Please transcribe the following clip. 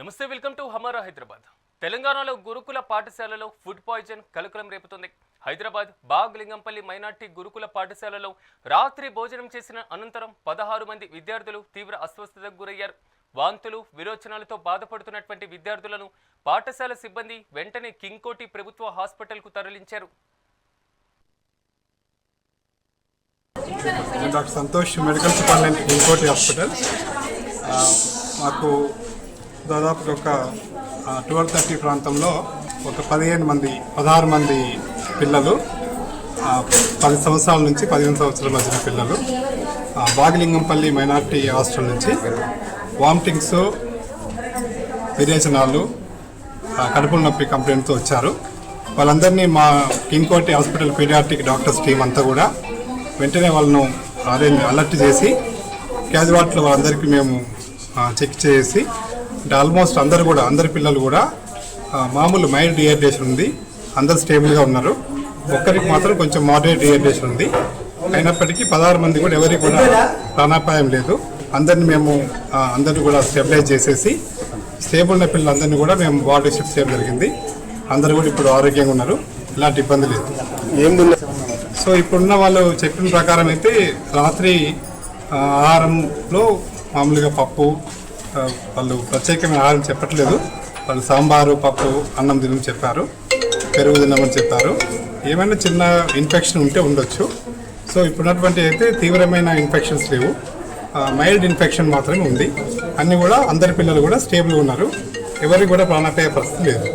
నమస్తే, welcome to హమారా హైదరాబాద్. తెలంగాణలో గురుకుల పాఠశాలలో ఫుడ్ పాయిజన్ కలకలం రేపుతుంది. హైదరాబాద్ బాగ్లింగంపల్లి మైనార్టీ గురుకుల పాఠశాలలో రాత్రి భోజనం చేసిన అనంతరం 16 మంది విద్యార్థులు తీవ్ర అస్వస్థతకు గురయ్యారు. వాంతులు, విరోచనాలతో బాధపడుతున్నటువంటి విద్యార్థులను పాఠశాల సిబ్బంది వెంటనే కింగ్కోటి ప్రభుత్వ హాస్పిటల్కు తరలించారు. Doctor Santosh medical superintendent Kingkoti hospital. మాకు దాదాపు ఒక 12:30 ప్రాంతంలో ఒక 16 మంది పిల్లలు 10 సంవత్సరాల నుంచి 15 సంవత్సరాల మధ్యన పిల్లలు బాగ్లింగంపల్లి మైనార్టీ హాస్టల్ నుంచి వామిటింగ్స్, విరేచనాలు, కడుపుల నొప్పి కంప్లైంట్తో వచ్చారు. వాళ్ళందరినీ మా Kingkoti hospital paediatric doctors team అంతా కూడా వెంటనే వాళ్ళను అలర్ట్ చేసి క్యాజువాలిటీలో వాళ్ళందరికీ మేము చెక్ చేసి ఆల్మోస్ట్ అందరి పిల్లలు కూడా మామూలు మైల్డ్ డిహైడ్రేషన్ ఉంది, అందరు స్టేబుల్గా ఉన్నారు. ఒక్కరికి మాత్రం కొంచెం మోడరేట్ డిహైడ్రేషన్ ఉంది. అయినప్పటికీ 16 మంది కూడా ఎవరికి కూడా ప్రాణాపాయం లేదు. అందరినీ కూడా స్టెబిలైజ్ చేసేసి స్టేబుల్ ఉన్న పిల్లలందరినీ కూడా మేము వార్డు షిఫ్ట్ చేయడం జరిగింది. అందరూ కూడా ఇప్పుడు ఆరోగ్యంగా ఉన్నారు, ఎలాంటి ఇబ్బంది లేదు. సో ఇప్పుడున్న వాళ్ళు చెప్పిన ప్రకారం అయితే రాత్రి ఆహారంలో మామూలుగా పప్పు, వాళ్ళు ప్రత్యేకమైన ఆహారం చెప్పట్లేదు, వాళ్ళు సాంబారు, పప్పు, అన్నం తినమని చెప్పారు, పెరుగు తినమని చెప్పారు. ఏమైనా చిన్న ఇన్ఫెక్షన్ ఉంటే ఉండొచ్చు. సో ఇప్పుడున్నటువంటి అయితే తీవ్రమైన ఇన్ఫెక్షన్స్ లేవు, మైల్డ్ ఇన్ఫెక్షన్ మాత్రమే ఉంది. అన్నీ కూడా అందరి పిల్లలు కూడా స్టేబుల్గా ఉన్నారు, ఎవరికి కూడా ప్రాణాపాయ పరిస్థితి లేదు.